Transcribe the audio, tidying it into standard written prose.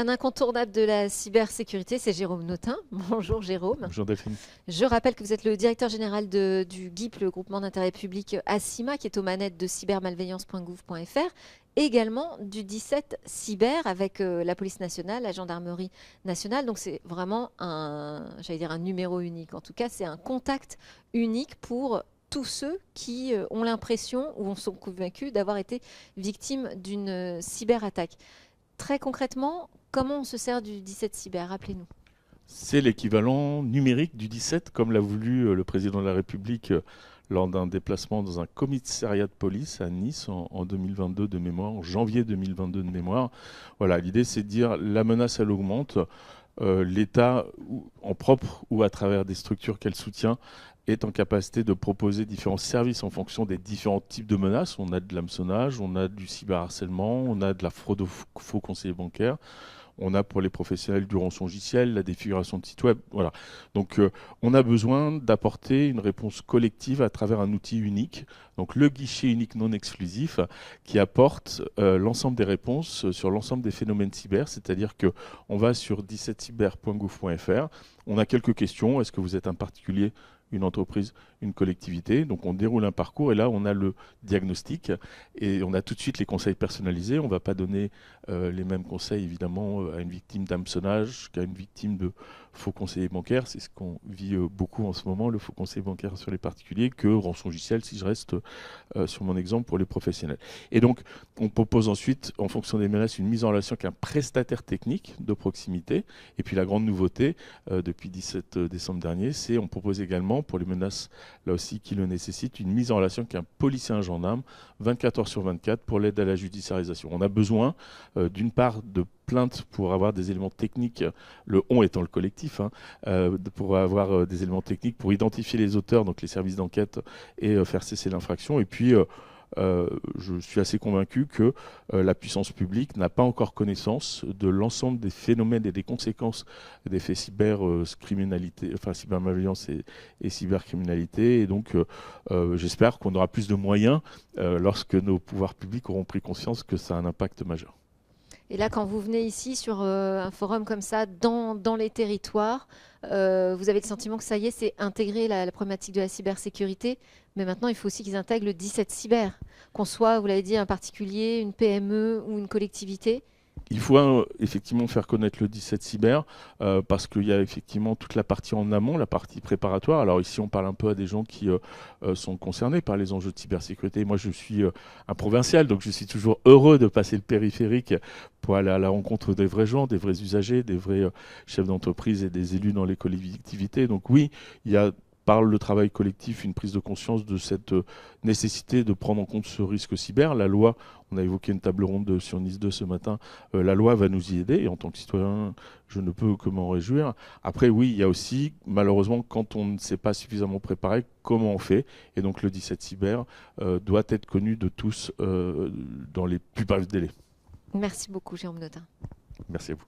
Un incontournable de la cybersécurité, c'est Jérôme Notin. Bonjour Jérôme. Bonjour Delphine. Je rappelle que vous êtes le directeur général du GIP, le groupement d'intérêt public ACIMA, qui est aux manettes de cybermalveillance.gouv.fr, également du 17 Cyber avec la police nationale, la gendarmerie nationale. Donc c'est vraiment j'allais dire un numéro unique. En tout cas, c'est un contact unique pour tous ceux qui ont l'impression ou sont convaincus d'avoir été victimes d'une cyberattaque. Très concrètement, comment on se sert du 17 Cyber? Rappelez-nous. C'est l'équivalent numérique du 17, comme l'a voulu le président de la République lors d'un déplacement dans un commissariat de police à Nice en 2022 de mémoire, en janvier 2022 de mémoire. Voilà, l'idée c'est de dire la menace elle augmente, l'État en propre ou à travers des structures qu'elle soutient est en capacité de proposer différents services en fonction des différents types de menaces. On a de l'hameçonnage, on a du cyberharcèlement, on a de la fraude aux faux conseillers bancaires. On a pour les professionnels du rançongiciel, la défiguration de sites web. Voilà. Donc on a besoin d'apporter une réponse collective à travers un outil unique. Donc le guichet unique non exclusif qui apporte l'ensemble des réponses sur l'ensemble des phénomènes cyber. C'est-à-dire qu'on va sur 17cyber.gouv.fr. On a quelques questions. Est-ce que vous êtes un particulier, une entreprise, une collectivité? Donc on déroule un parcours et là on a le diagnostic et on a tout de suite les conseils personnalisés. On ne va pas donner les mêmes conseils évidemment à une victime d'hameçonnage qu'à une victime de faux conseiller bancaire. C'est ce qu'on vit beaucoup en ce moment, le faux conseiller bancaire sur les particuliers, que rançongiciel si je reste sur mon exemple pour les professionnels. Et donc on propose ensuite en fonction des menaces une mise en relation avec un prestataire technique de proximité. Et puis la grande nouveauté depuis 17 décembre dernier, c'est on propose également pour les menaces là aussi qui le nécessitent une mise en relation avec un policier, un gendarme 24 heures sur 24 pour l'aide à la judiciarisation. On a besoin d'une part de plaintes pour avoir des éléments techniques, le on étant le collectif, pour avoir des éléments techniques pour identifier les auteurs, donc les services d'enquête, et faire cesser l'infraction. Et puis je suis assez convaincu que la puissance publique n'a pas encore connaissance de l'ensemble des phénomènes et des conséquences des faits cybercriminalité, enfin cybermalveillance et cybercriminalité. Et donc j'espère qu'on aura plus de moyens lorsque nos pouvoirs publics auront pris conscience que ça a un impact majeur. Et là, quand vous venez ici sur un forum comme ça, dans les territoires, vous avez le sentiment que ça y est, c'est intégré la problématique de la cybersécurité. Mais maintenant, il faut aussi qu'ils intègrent le 17 cyber. Qu'on soit, vous l'avez dit, un particulier, une PME ou une collectivité. Il faut effectivement faire connaître le 17 cyber parce qu'il y a effectivement toute la partie en amont, la partie préparatoire. Alors ici, on parle un peu à des gens qui sont concernés par les enjeux de cybersécurité. Moi, je suis un provincial, donc je suis toujours heureux de passer le périphérique pour aller à la rencontre des vrais gens, des vrais usagers, des vrais chefs d'entreprise et des élus dans les collectivités. Donc oui, il y a par le travail collectif, une prise de conscience de cette nécessité de prendre en compte ce risque cyber. La loi, on a évoqué une table ronde sur Nice 2 ce matin, la loi va nous y aider et en tant que citoyen, je ne peux que m'en réjouir. Après, oui, il y a aussi, malheureusement, quand on ne s'est pas suffisamment préparé, comment on fait. Et donc le 17 cyber doit être connu de tous dans les plus brefs délais. Merci beaucoup, Jérôme Notin. Merci à vous.